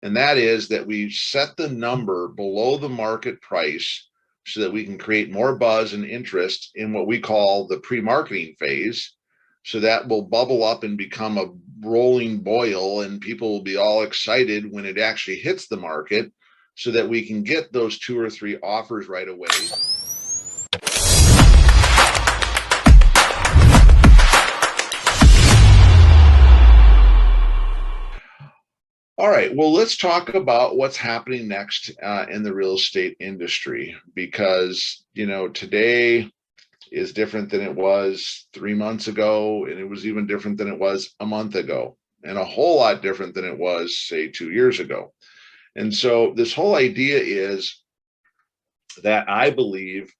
And that is that we set the number below the market price so that we can create more buzz and interest in what we call the pre-marketing phase. So that will bubble up and become a rolling boil, and people will be all excited when it actually hits the market so that we can get those 2 or 3 offers right away. All right, well, let's talk about what's happening next in the real estate industry, because, today is different than it was 3 months ago, and it was even different than it was a month ago, and a whole lot different than it was, say, 2 years ago. And so this whole idea is that I believe,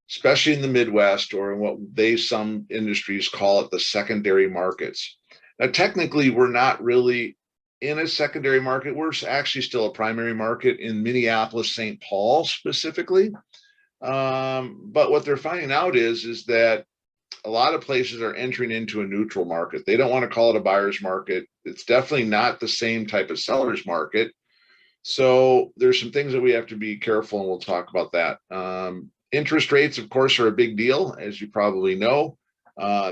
especially in the Midwest, or in what some industries call it, the secondary markets. Now, technically, we're not really in a secondary market. We're actually still a primary market in Minneapolis, St. Paul specifically. But what they're finding out is that a lot of places are entering into a neutral market. They don't want to call it a buyer's market. It's definitely not the same type of seller's market. So there's some things that we have to be careful, and we'll talk about that. Interest rates, of course, are a big deal, as you probably know.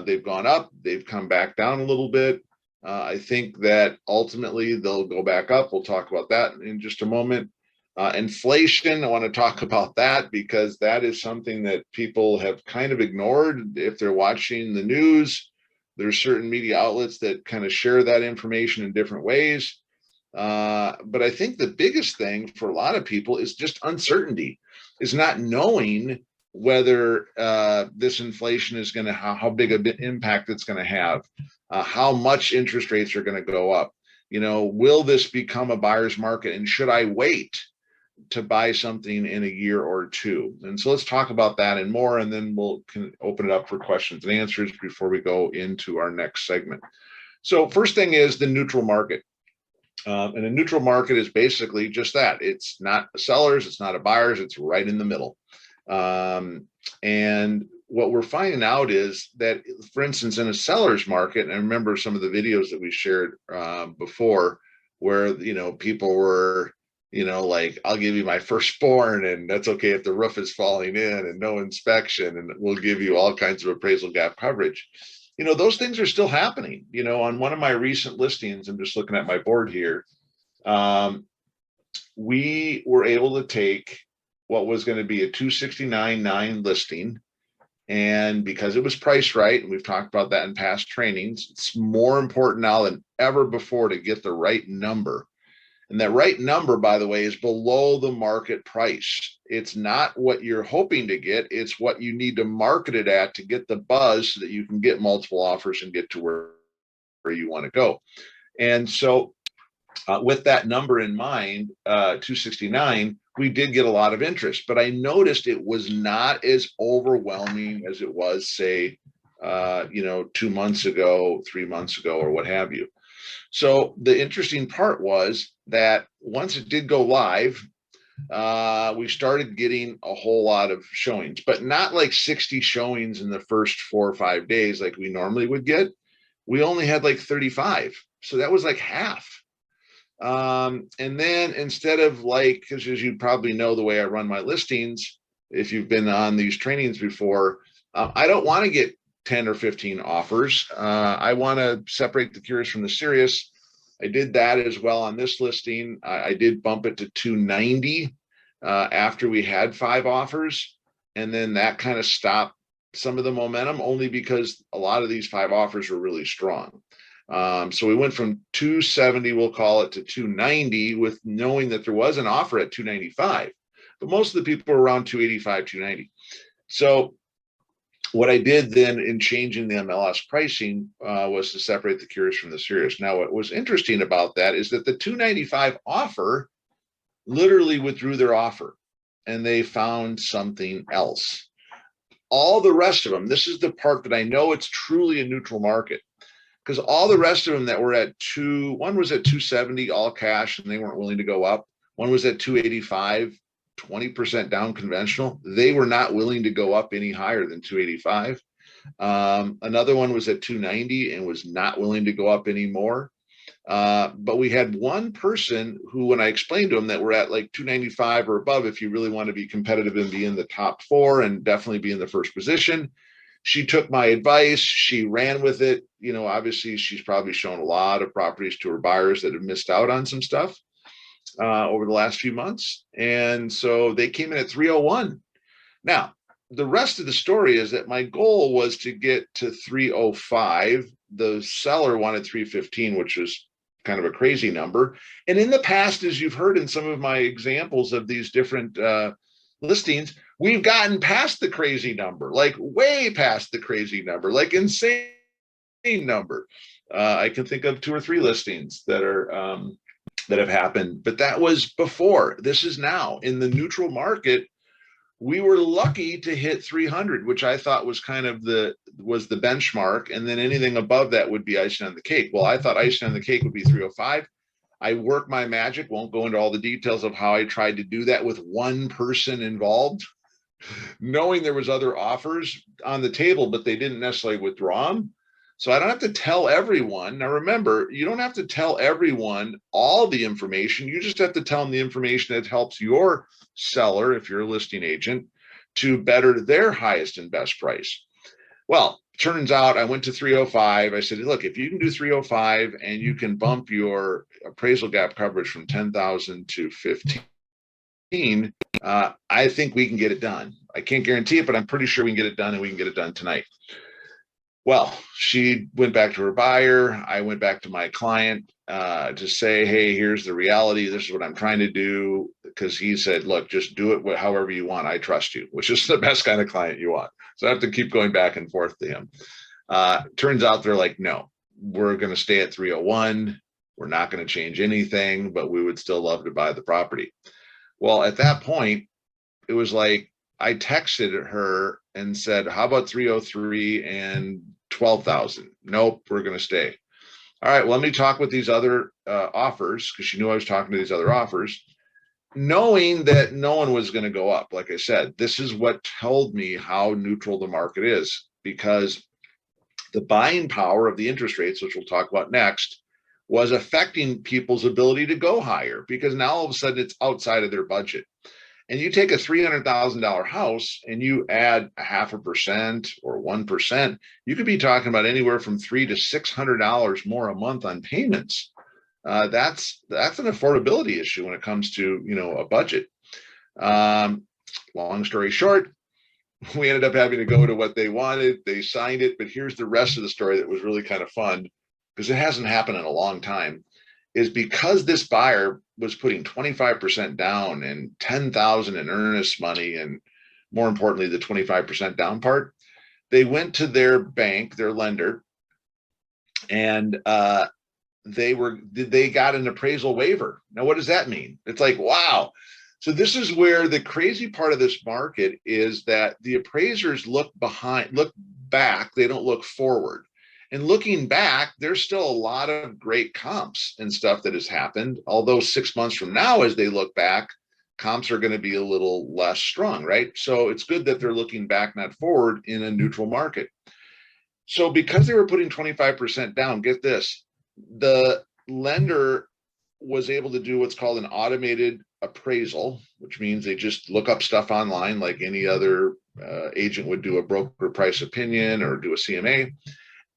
They've gone up, they've come back down a little bit. I think that ultimately they'll go back up. We'll talk about that in just a moment. Inflation, I want to talk about that because that is something that people have kind of ignored if they're watching the news. There's certain media outlets that kind of share that information in different ways. But I think the biggest thing for a lot of people is just uncertainty, is not knowing whether this inflation is going to, how big an impact it's going to have, how much interest rates are going to go up. Will this become a buyer's market, and should I wait to buy something in a year or two? And so let's talk about that and more, and then we'll open it up for questions and answers before we go into our next segment. So first thing is the neutral market. And a neutral market is basically just that. It's not a seller's, it's not a buyer's, it's right in the middle. And what we're finding out is that, for instance, in a seller's market, and I remember some of the videos that we shared before, where people were like, I'll give you my firstborn, and that's okay if the roof is falling in, and no inspection, and we'll give you all kinds of appraisal gap coverage. Those things are still happening. On one of my recent listings, I'm just looking at my board here, we were able to take what was going to be a 269.9 listing, and because it was priced right, and we've talked about that in past trainings, it's more important now than ever before to get the right number. And that right number, by the way, is below the market price. It's not what you're hoping to get. It's what you need to market it at to get the buzz so that you can get multiple offers and get to where you want to go. And so with that number in mind, 269, we did get a lot of interest, but I noticed it was not as overwhelming as it was, say, 2 months ago, 3 months ago, or what have you. So the interesting part was that once it did go live, we started getting a whole lot of showings, but not like 60 showings in the first 4 or 5 days like we normally would get. We only had like 35. So that was like half. And then instead of because as you probably know, the way I run my listings, if you've been on these trainings before, I don't want to get 10 or 15 offers. I want to separate the curious from the serious. I did that as well on this listing. I did bump it to 290 after we had 5 offers. And then that kind of stopped some of the momentum, only because a lot of these 5 offers were really strong. So we went from 270, we'll call it, to 290, with knowing that there was an offer at 295. But most of the people were around 285, 290. So what I did then in changing the MLS pricing was to separate the curious from the serious. Now, what was interesting about that is that the 295 offer literally withdrew their offer, and they found something else. All the rest of them, this is the part that I know it's truly a neutral market, because all the rest of them that were at one was at 270 all cash, and they weren't willing to go up. One was at 285. 20% down conventional. They were not willing to go up any higher than 285. Another one was at 290 and was not willing to go up anymore. But we had one person who, when I explained to him that we're at like 295 or above, if you really want to be competitive and be in the top four and definitely be in the first position, she took my advice. She ran with it. You know, obviously, she's probably shown a lot of properties to her buyers that have missed out on some stuff over the last few months. And so they came in at 301. Now, the rest of the story is that my goal was to get to 305. The seller wanted 315, which was kind of a crazy number. And in the past, as you've heard in some of my examples of these different listings, we've gotten past the crazy number, like way past the crazy number, like insane number. I can think of 2 or 3 listings that are that have happened, but that was before. This is now in the neutral market. We were lucky to hit 300, which I thought was kind of the benchmark, and then anything above that would be icing on the cake. Well, I thought icing on the cake would be 305. I worked my magic, won't go into all the details of how I tried to do that with one person involved, knowing there was other offers on the table, but they didn't necessarily withdraw them. So I don't have to tell everyone. Now, remember, you don't have to tell everyone all the information. You just have to tell them the information that helps your seller, if you're a listing agent, to better their highest and best price. Well, turns out I went to 305. I said, look, if you can do 305 and you can bump your appraisal gap coverage from 10,000 to 15, I think we can get it done. I can't guarantee it, but I'm pretty sure we can get it done, and we can get it done tonight. Well, she went back to her buyer. I went back to my client to say, hey, here's the reality. This is what I'm trying to do. Because he said, look, just do it however you want. I trust you, which is the best kind of client you want. So I have to keep going back and forth to him. Turns out they're like, no, we're going to stay at 301. We're not going to change anything, but we would still love to buy the property. Well, at that point, it was like I texted her and said, how about 303 and 12,000? Nope, we're going to stay. All right, well, let me talk with these other offers, because she knew I was talking to these other offers, knowing that no one was going to go up. Like I said, this is what told me how neutral the market is, because the buying power of the interest rates, which we'll talk about next, was affecting people's ability to go higher, because now all of a sudden it's outside of their budget. And you take a $300,000 house and you add 0.5% or 1%, you could be talking about anywhere from $300 to $600 more a month on payments. That's an affordability issue when it comes to, you know, a budget. Long story short, we ended up having to go to what they wanted. They signed it, but here's the rest of the story that was really kind of fun, because it hasn't happened in a long time. Is because this buyer was putting 25% down and 10,000 in earnest money, and more importantly, the 25% down part, they went to their bank, their lender, and they got an appraisal waiver. Now, what does that mean? It's like, wow. So this is where the crazy part of this market is, that the appraisers look back, they don't look forward. And looking back, there's still a lot of great comps and stuff that has happened. Although 6 months from now, as they look back, comps are going to be a little less strong, right? So it's good that they're looking back, not forward, in a neutral market. So because they were putting 25% down, get this, the lender was able to do what's called an automated appraisal, which means they just look up stuff online like any other agent would do a broker price opinion or do a CMA.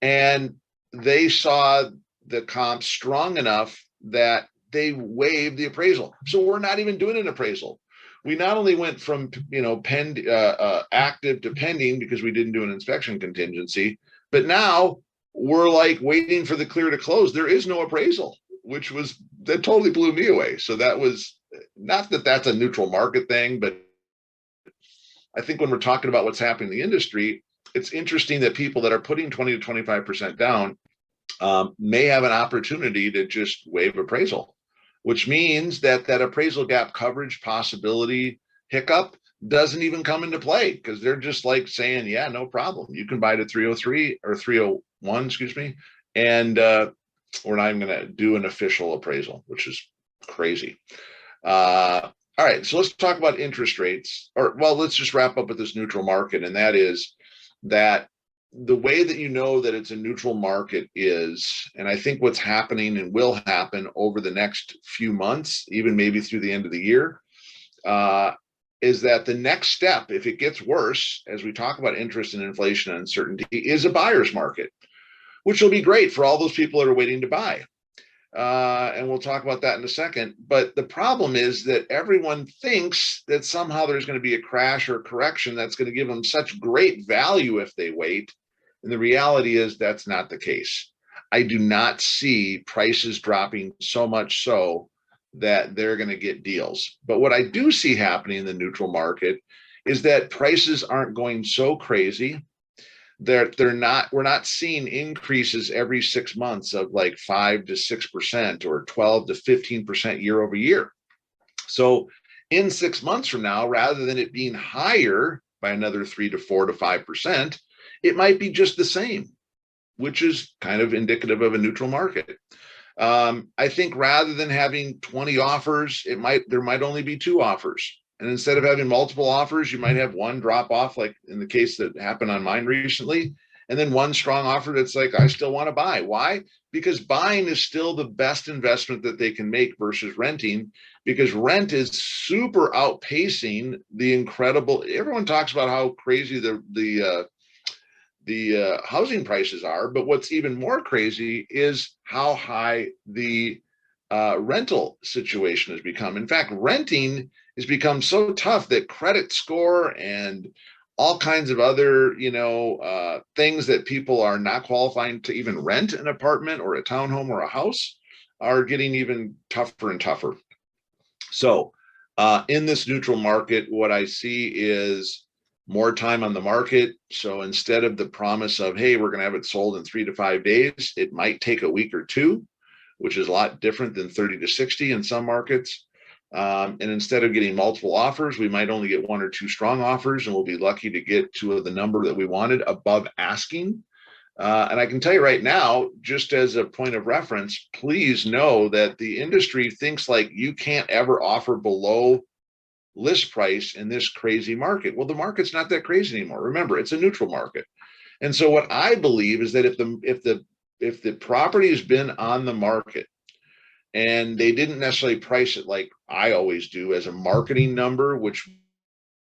And they saw the comp strong enough that they waived the appraisal. So we're not even doing an appraisal. We not only went from, you know, active to pending because we didn't do an inspection contingency, but now we're like waiting for the clear to close. There is no appraisal, that totally blew me away. So that was not that that's a neutral market thing, but I think when we're talking about what's happening in the industry, it's interesting that people that are putting 20 to 25% down may have an opportunity to just waive appraisal, which means that that appraisal gap coverage possibility hiccup doesn't even come into play, because they're just like saying, yeah, no problem. You can buy it at 303 or 301, excuse me. And we're not even going to do an official appraisal, which is crazy. All right, so let's talk about interest rates, let's just wrap up with this neutral market. And that is that the way that you know that it's a neutral market is, and I think what's happening and will happen over the next few months, even maybe through the end of the year, is that the next step, if it gets worse, as we talk about interest and inflation and uncertainty, is a buyer's market, which will be great for all those people that are waiting to buy. And we'll talk about that in a second. But the problem is that everyone thinks that somehow there's going to be a crash or a correction that's going to give them such great value if they wait. And the reality is that's not the case. I do not see prices dropping so much so that they're going to get deals. But what I do see happening in the neutral market is that prices aren't going so crazy. We're not seeing increases every 6 months of like 5 to 6% or 12 to 15% year over year. So in 6 months from now, rather than it being higher by another 3 to 4 to 5%, it might be just the same, which is kind of indicative of a neutral market. I think rather than having 20 offers, there might only be 2 offers. And instead of having multiple offers, you might have one drop off, like in the case that happened on mine recently, and then one strong offer that's like, I still want to buy. Why? Because buying is still the best investment that they can make versus renting, because rent is super outpacing the incredible. Everyone talks about how crazy the housing prices are, but what's even more crazy is how high the rental situation has become. In fact, renting has become so tough that credit score and all kinds of other, things that people are not qualifying to even rent an apartment or a townhome or a house are getting even tougher and tougher. So in this neutral market, what I see is more time on the market. So instead of the promise of, hey, we're going to have it sold in 3 to 5 days, it might take a week or two, which is a lot different than 30 to 60 in some markets. And instead of getting multiple offers, we might only get 1 or 2 strong offers, and we'll be lucky to get to the number that we wanted above asking. And I can tell you right now, just as a point of reference, please know that the industry thinks like you can't ever offer below list price in this crazy market. Well, the market's not that crazy anymore. Remember, it's a neutral market. And so what I believe is that if the property has been on the market and they didn't necessarily price it like I always do as a marketing number, which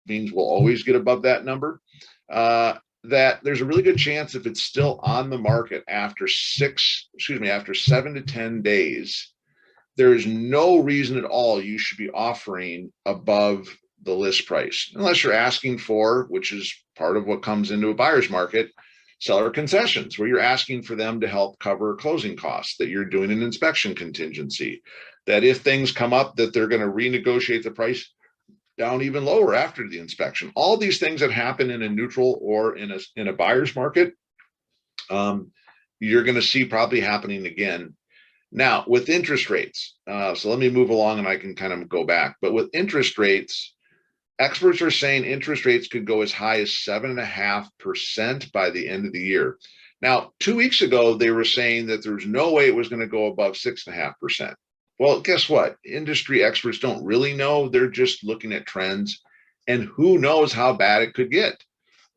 means we'll always get above that number, that there's a really good chance if it's still on the market after 7 to 10 days, there is no reason at all you should be offering above the list price, unless you're asking for, which is part of what comes into a buyer's market, seller concessions, where you're asking for them to help cover closing costs, that you're doing an inspection contingency, that if things come up that they're going to renegotiate the price down even lower after the inspection. All these things that happen in a neutral or in a buyer's market, you're going to see probably happening again. Now, with interest rates, so let me move along and I can kind of go back. But with interest rates, experts are saying interest rates could go as high as 7.5% by the end of the year. Now, 2 weeks ago, they were saying that there's no way it was going to go above 6.5%. Well, guess what? Industry experts don't really know. They're just looking at trends, and who knows how bad it could get.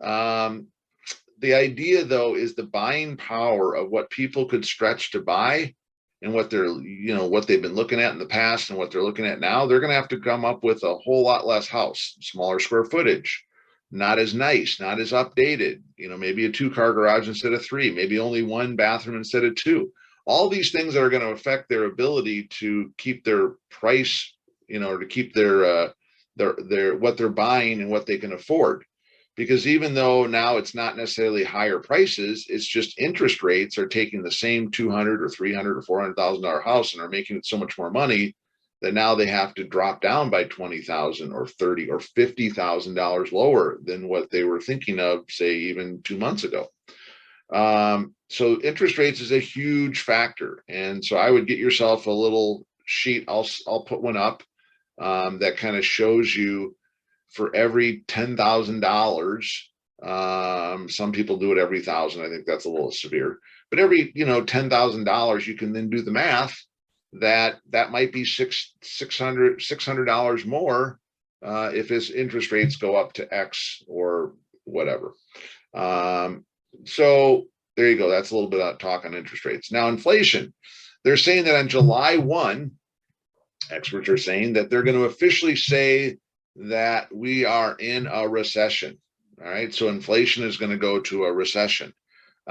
The idea, though, is the buying power of what people could stretch to buy and what they've been looking at in the past and what they're looking at now. They're going to have to come up with a whole lot less house, smaller square footage, not as nice, not as updated, maybe a 2-car garage instead of 3, maybe only 1 bathroom instead of 2. All these things that are going to affect their ability to keep their price, or to keep their what they're buying and what they can afford. Because even though now it's not necessarily higher prices, it's just interest rates are taking the same $200,000 or $300,000 or $400,000 house and are making it so much more money that now they have to drop down by $20,000 or $30,000 or $50,000 lower than what they were thinking of, say, even 2 months ago. So interest rates is a huge factor, and so I would get yourself a little sheet. I'll put one up that kind of shows you. For every $10,000, some people do it every 1,000. I think that's a little severe, but every $10,000, you can then do the math that might be $600 more if his interest rates go up to X or whatever. So there you go. That's a little bit of talk on interest rates. Now, inflation. They're saying that on July 1, experts are saying that they're going to officially say that we are in a recession. All right. So inflation is going to go to a recession.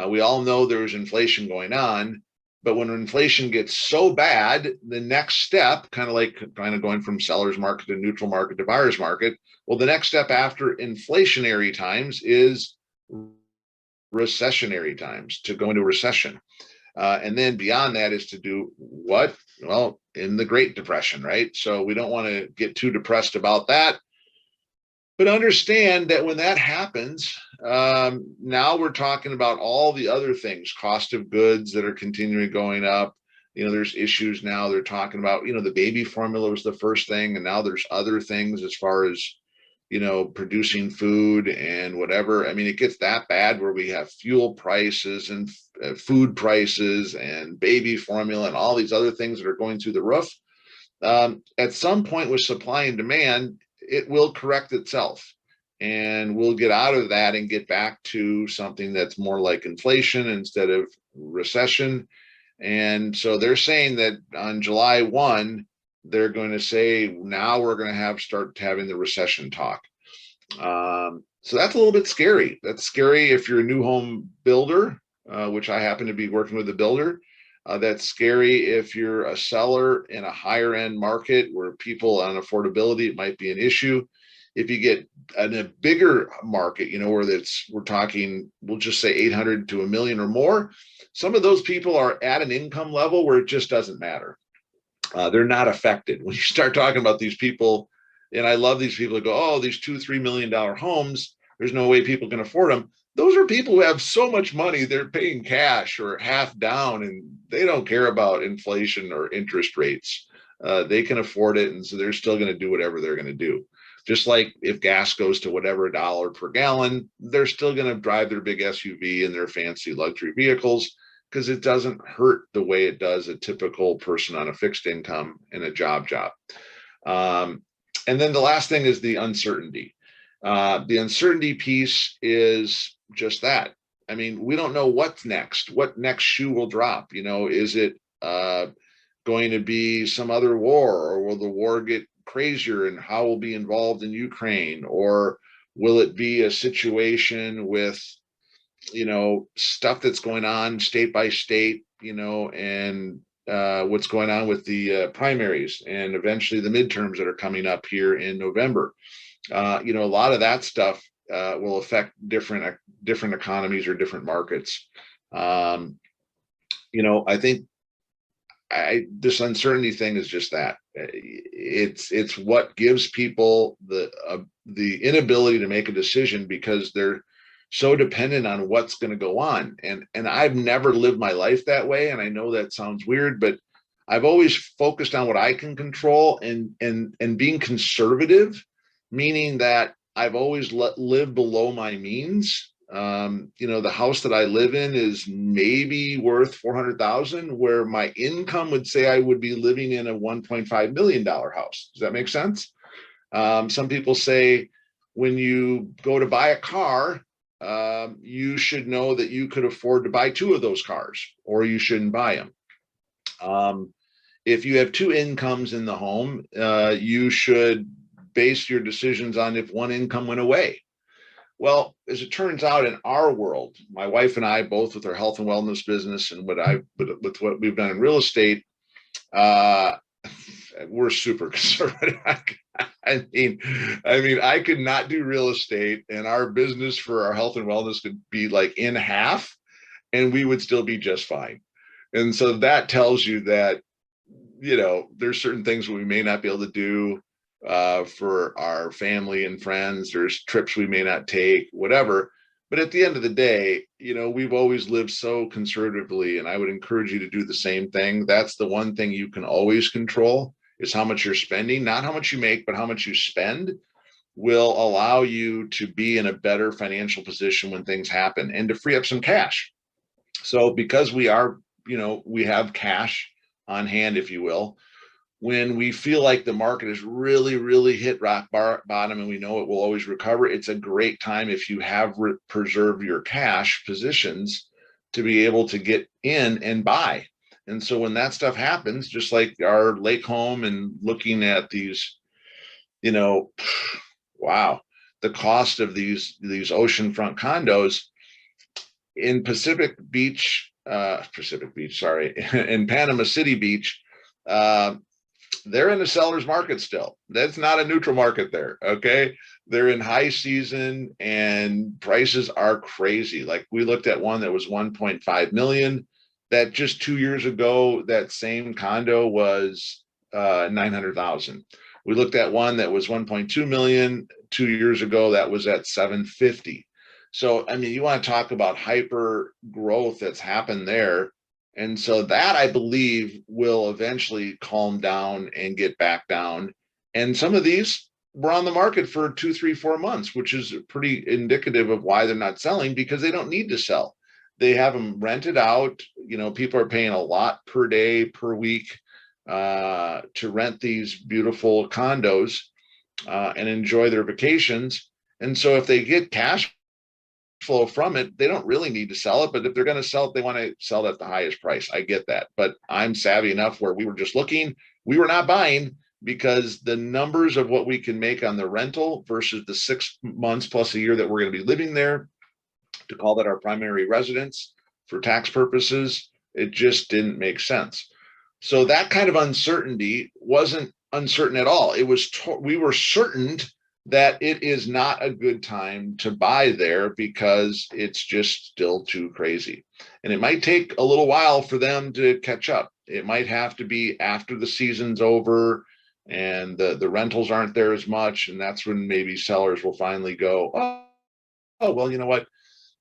We all know there's inflation going on, but when inflation gets so bad, the next step, kind of going from seller's market to neutral market to buyer's market, well, the next step after inflationary times is recessionary times, to go into recession. And then beyond that is to do what? Well, in the Great Depression, right? So we don't want to get too depressed about that. But understand that when that happens, now we're talking about all the other things, cost of goods that are continually going up. There's issues now. They're talking about, the baby formula was the first thing, and now there's other things as far as, producing food and whatever. I mean, it gets that bad where we have fuel prices and food prices and baby formula and all these other things that are going through the roof. At some point with supply and demand, it will correct itself, and we'll get out of that and get back to something that's more like inflation instead of recession. And so they're saying that on July 1, they're going to say, now we're going to start having the recession talk. So that's a little bit scary. That's scary if you're a new home builder, which I happen to be working with a builder. That's scary if you're a seller in a higher end market where people on affordability, it might be an issue. If you get in a bigger market, where we're talking, we'll just say 800 to a million or more, some of those people are at an income level where it just doesn't matter. They're not affected. When you start talking about these people, and I love these people who go, oh, these $2-3 million homes, there's no way people can afford them. Those are people who have so much money, they're paying cash or half down, and they don't care about inflation or interest rates. They can afford it, and so they're still going to do whatever they're going to do. Just like if gas goes to whatever $1 per gallon, they're still going to drive their big SUV and their fancy luxury vehicles, because it doesn't hurt the way it does a typical person on a fixed income in a job. And then the last thing is the uncertainty. The uncertainty piece is just that. I mean, we don't know what's next. What next shoe will drop? Is it going to be some other war, or will the war get crazier and how will be involved in Ukraine? Or will it be a situation with, stuff that's going on state by state, and what's going on with the primaries and eventually the midterms that are coming up here in November. A lot of that stuff will affect different economies or different markets. I think this uncertainty thing is just that. It's what gives people the inability to make a decision, because they're so dependent on what's going to go on. And I've never lived my life that way. And I know that sounds weird, but I've always focused on what I can control, and being conservative, meaning that I've always lived below my means. The house that I live in is maybe worth 400,000, where my income would say I would be living in a $1.5 million house. Does that make sense? Some people say when you go to buy a car, you should know that you could afford to buy 2 of those cars, or you shouldn't buy them. If you have 2 incomes in the home, you should base your decisions on if one income went away. Well, as it turns out, in our world, my wife and I, both with our health and wellness business and with what we've done in real estate, we're super conservative. I mean, I could not do real estate, and our business for our health and wellness could be like in half, and we would still be just fine. And so that tells you that, there's certain things we may not be able to do for our family and friends. There's trips we may not take, whatever. But at the end of the day, we've always lived so conservatively, and I would encourage you to do the same thing. That's the one thing you can always control, is how much you're spending. Not how much you make, but how much you spend will allow you to be in a better financial position when things happen, and to free up some cash. So because we have cash on hand, if you will, when we feel like the market has really, really hit rock bottom and we know it will always recover, it's a great time if you have preserved your cash positions to be able to get in and buy. And so when that stuff happens, just like our lake home and looking at these, wow, the cost of these oceanfront condos in Pacific Beach, sorry, in Panama City Beach, they're in the seller's market still. That's not a neutral market there. Okay. They're in high season and prices are crazy. Like we looked at one that was 1.5 million that just 2 years ago, that same condo was 900,000. We looked at one that was 1.2 million 2 years ago. That was at 750. So, I mean, you want to talk about hyper growth that's happened there. And so that I believe will eventually calm down and get back down. And some of these were on the market for 2, 3, 4 months, which is pretty indicative of why they're not selling, because they don't need to sell. They have them rented out. People are paying a lot per day, per week to rent these beautiful condos and enjoy their vacations. And so if they get cash flow from it, they don't really need to sell it. But if they're going to sell it, they want to sell it at the highest price. I get that. But I'm savvy enough where we were just looking, we were not buying, because the numbers of what we can make on the rental versus the 6 months plus a year that we're going to be living there to call that our primary residence for tax purposes, it just didn't make sense. So that kind of uncertainty wasn't uncertain at all. It was, we were certain that it is not a good time to buy there because it's just still too crazy. And it might take a little while for them to catch up. It might have to be after the season's over and the rentals aren't there as much. And that's when maybe sellers will finally go, oh, well, you know what?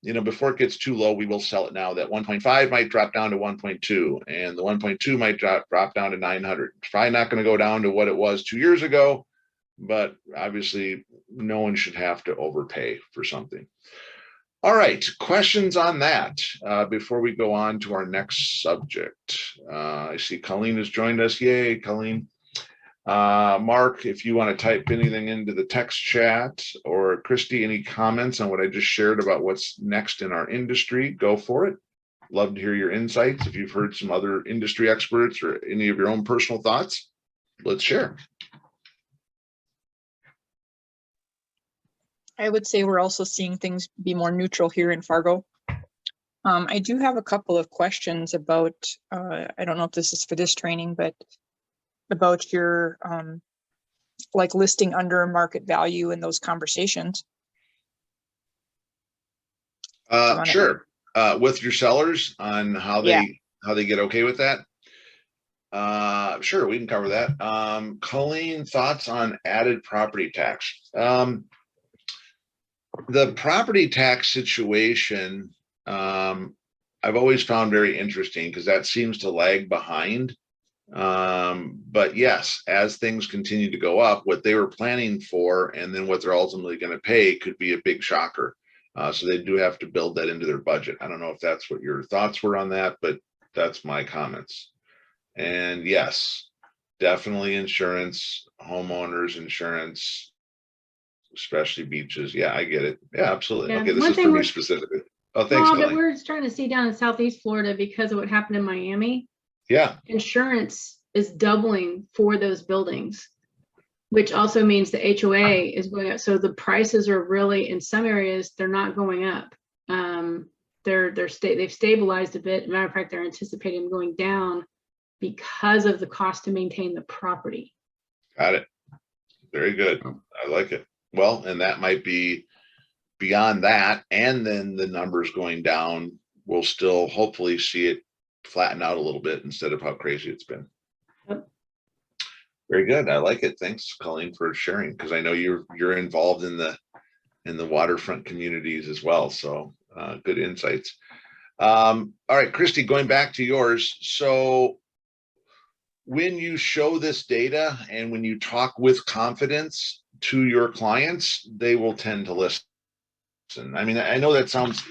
Before it gets too low, we will sell it now. That 1.5 might drop down to 1.2 and the 1.2 might drop down to 900. It's probably not going to go down to what it was 2 years ago, but obviously no one should have to overpay for something. All right, questions on that before we go on to our next subject. I see Colleen has joined us. Yay, Colleen. Mark, if you want to type anything into the text chat, or Christy, any comments on what I just shared about what's next in our industry, go for it. Love to hear your insights. If you've heard some other industry experts or any of your own personal thoughts, let's share. I would say we're also seeing things be more neutral here in Fargo. I do have a couple of questions about, I don't know if this is for this training, but about your like listing under market value in those conversations. Sure. With your sellers on how they get okay with that. Sure, we can cover that. Colleen, thoughts on added property tax? The property tax situation, I've always found very interesting because that seems to lag behind. But yes, as things continue to go up, what they were planning for and then what they're ultimately going to pay could be a big shocker. So they do have to build that into their budget. I don't know if that's what your thoughts were on that, but that's my comments. And yes, definitely insurance, homeowners insurance, especially beaches. Yeah, I get it. Yeah, absolutely. Yeah, okay, this is for me specifically. Oh, thanks, but Colleen. we're starting to see down in Southeast Florida because of what happened in Miami. Yeah. Insurance is doubling for those buildings, which also means the HOA is going up. So the prices are really, in some areas, they're not going up. They've stabilized a bit. Matter of fact, they're anticipating them going down because of the cost to maintain the property. Got it. Very good. I like it. Well, and that might be beyond that, and then the numbers going down, we'll still hopefully see it flatten out a little bit instead of how crazy it's been. Yep. Very good. I like it. Thanks, Colleen, for sharing, because I know you're involved in the waterfront communities as well. So good insights. All right, Christy, going back to yours. So when you show this data and when you talk with confidence to your clients, they will tend to listen. I mean, I know that sounds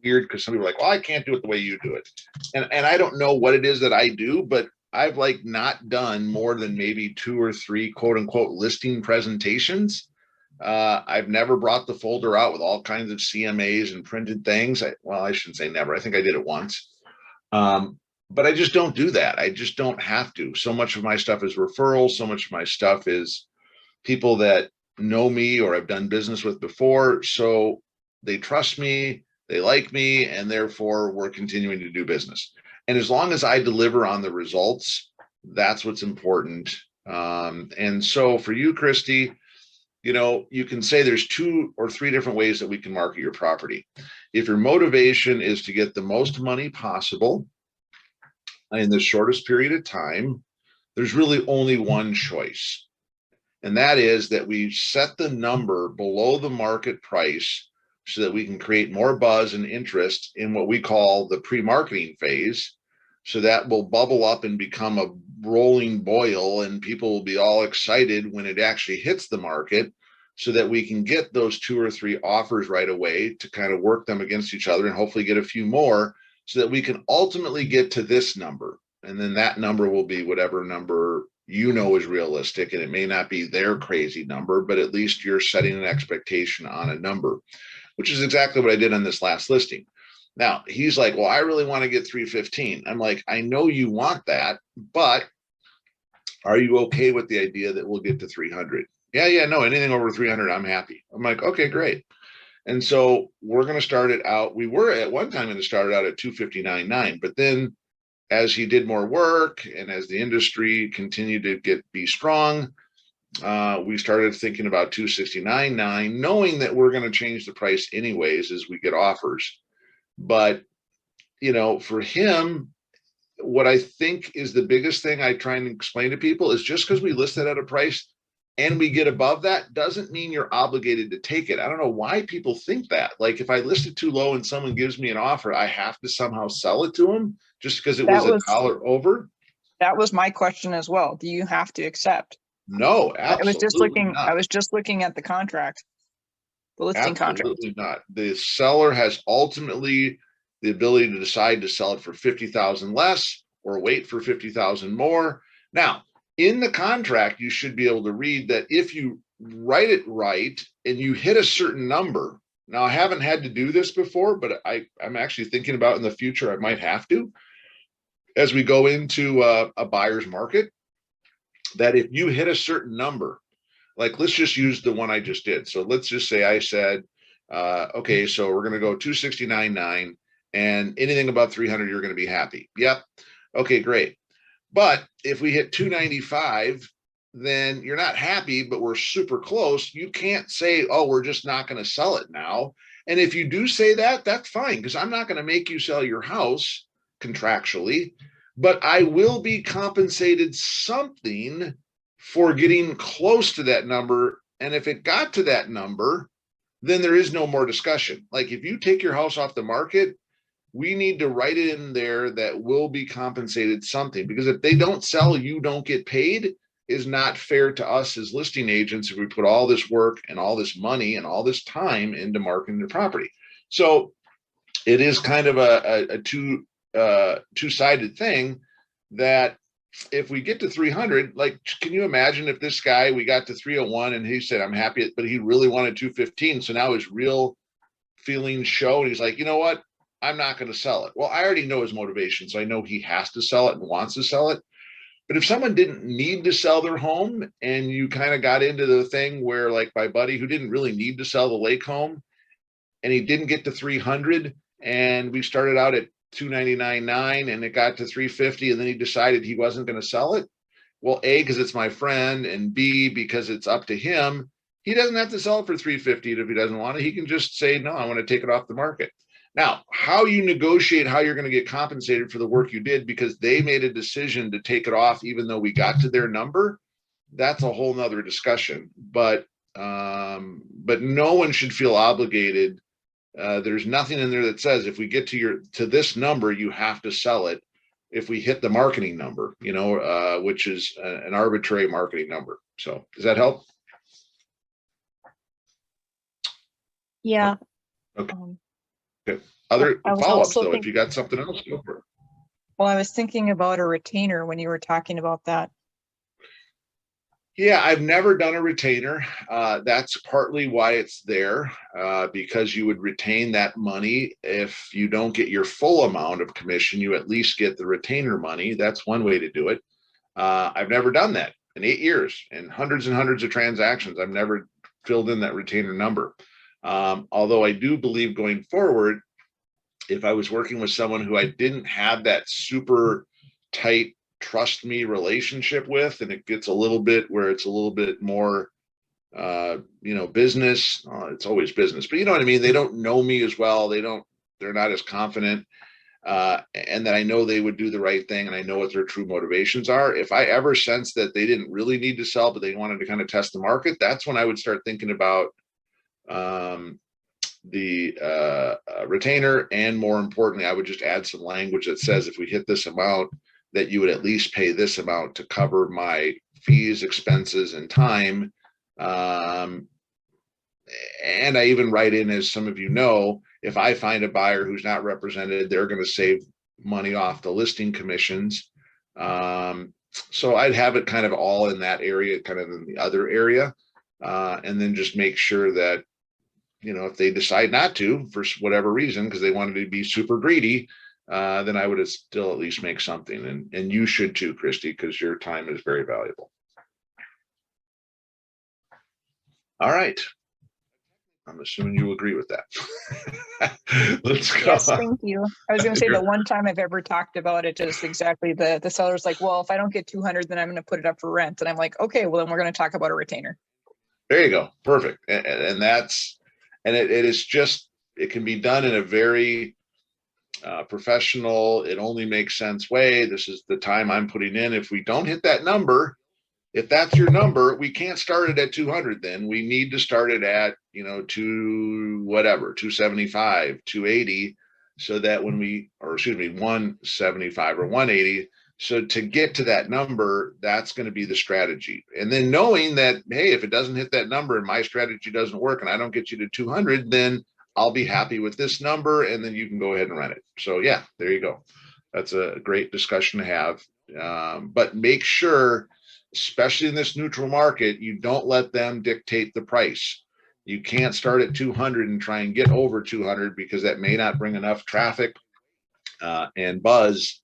weird because some people are like, well, I can't do it the way you do it. And I don't know what it is that I do, but I've like not done more than maybe 2 or 3 quote unquote listing presentations. I've never brought the folder out with all kinds of CMAs and printed things. Well, I shouldn't say never. I think I did it once. But I just don't do that. I just don't have to. So much of my stuff is referrals. So much of my stuff is people that know me or I've done business with before. So they trust me, they like me, and therefore we're continuing to do business. And as long as I deliver on the results, that's what's important. And so for you, Christy, you know, you can say there's 2 or 3 different ways that we can market your property. If your motivation is to get the most money possible in the shortest period of time, there's really only one choice. And that is that we set the number below the market price so that we can create more buzz and interest in what we call the pre-marketing phase. So that will bubble up and become a rolling boil, and people will be all excited when it actually hits the market, so that we can get those 2 or 3 offers right away to kind of work them against each other and hopefully get a few more, so that we can ultimately get to this number. And then that number will be whatever number you know is realistic, and it may not be their crazy number, but at least you're setting an expectation on a number, which is exactly what I did on this last listing. Now he's like, well, I really want to get 315. I'm like, I know you want that, but are you okay with the idea that we'll get to 300? Yeah, no, anything over 300, I'm happy. I'm like, okay, great. And so we're going to start it out. We were at one time going to start it out at 259.9, but then as he did more work and as the industry continued to be strong, we started thinking about 269.9, knowing that we're going to change the price anyways as we get offers. But, you know, for him, what I think is the biggest thing I try and explain to people is just because we list it at a price and we get above that doesn't mean you're obligated to take it. I don't know why people think that. Like if I list it too low and someone gives me an offer, I have to somehow sell it to them just because it was $1 over. That was my question as well. Do you have to accept? No, I was just absolutely looking, not. I was just looking at the contract, the listing contract. Absolutely not. The seller has ultimately the ability to decide to sell it for 50,000 less or wait for 50,000 more. Now, in the contract, you should be able to read that if you write it right and you hit a certain number. Now, I haven't had to do this before, but I'm actually thinking about in the future, I might have to, as we go into a buyer's market, that if you hit a certain number, like let's just use the one I just did. So let's just say I said, okay, so we're going to go 269.9 and anything above 300, you're going to be happy. Yep. Okay, great. But if we hit 295, then you're not happy, but we're super close. You can't say, oh, we're just not going to sell it now. And if you do say that, that's fine, because I'm not going to make you sell your house contractually, but I will be compensated something for getting close to that number. And if it got to that number, then there is no more discussion. Like if you take your house off the market, we need to write it in there that will be compensated something, because if they don't sell, you don't get paid is not fair to us as listing agents if we put all this work and all this money and all this time into marketing the property. So it is kind of a two-sided thing that if we get to 300, like, can you imagine if this guy, we got to 301 and he said, I'm happy, but he really wanted 215. So now his real feelings show. And he's like, you know what? I'm not going to sell it. Well, I already know his motivation. So I know he has to sell it and wants to sell it. But if someone didn't need to sell their home and you kind of got into the thing where, like my buddy who didn't really need to sell the lake home and he didn't get to 300 and we started out at 299.9 and it got to 350 and then he decided he wasn't going to sell it. Well, A, because it's my friend, and B, because it's up to him. He doesn't have to sell it for 350 if he doesn't want it. He can just say, no, I want to take it off the market. Now, how you negotiate how you're going to get compensated for the work you did because they made a decision to take it off even though we got to their number, that's a whole nother discussion. But no one should feel obligated. There's nothing in there that says if we get to this number, you have to sell it if we hit the marketing number, which is an arbitrary marketing number. So does that help? Yeah. Okay. Other I was follow-ups also though, if you got something else, go for it. Well, I was thinking about a retainer when you were talking about that. Yeah, I've never done a retainer. That's partly why it's there, because you would retain that money. If you don't get your full amount of commission, you at least get the retainer money. That's one way to do it. I've never done that in 8 years and hundreds of transactions. I've never filled in that retainer number. Although I do believe going forward, if I was working with someone who I didn't have that super tight trust me relationship with, and it gets a little bit where it's a little bit more business, it's always business, but you know what I mean, they don't know me as well, they're not as confident, and that I know they would do the right thing and I know what their true motivations are. If I ever sense that they didn't really need to sell but they wanted to kind of test the market, that's when I would start thinking about the retainer. And more importantly, I would just add some language that says if we hit this amount, that you would at least pay this amount to cover my fees, expenses, and time. And I even write in, as some of you know, if I find a buyer who's not represented, they're going to save money off the listing commissions. So I'd have it kind of all in that area, kind of in the other area, and then just make sure that, if they decide not to, for whatever reason, because they wanted to be super greedy, then I would still at least make something. And you should too, Christy, because your time is very valuable. All right. I'm assuming you agree with that. Let's go. Yes, thank you. I was going to say the one time I've ever talked about it is exactly the seller's like, well, if I don't get 200, then I'm going to put it up for rent. And I'm like, okay, well, then we're going to talk about a retainer. There you go. Perfect. And that's, and it is just, it can be done in a very professional, it only makes sense way. This is the time I'm putting in. If we don't hit that number, if that's your number, we can't start it at 200. Then we need to start it at, 275, 280, so that when 175 or 180. So to get to that number, that's going to be the strategy. And then knowing that, hey, if it doesn't hit that number and my strategy doesn't work and I don't get you to 200, then I'll be happy with this number, and then you can go ahead and rent it. So yeah, there you go. That's a great discussion to have. But make sure, especially in this neutral market, you don't let them dictate the price. You can't start at 200 and try and get over 200, because that may not bring enough traffic and buzz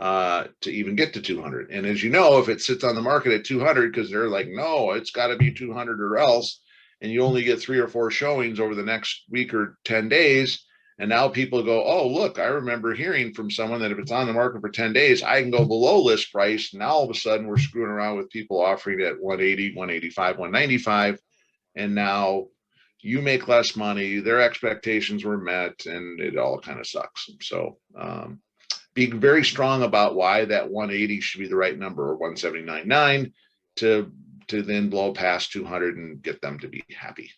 to even get to 200. And as you know, if it sits on the market at 200 because they're like, no, it's got to be 200 or else, and you only get 3 or 4 showings over the next week or 10 days, and now people go, oh, look, I remember hearing from someone that if it's on the market for 10 days, I can go below list price. Now all of a sudden we're screwing around with people offering at 180, 185, 195, and now you make less money, their expectations were met, and it all kind of sucks. So being very strong about why that 180 should be the right number, or 179.9, to then blow past 200 and get them to be happy.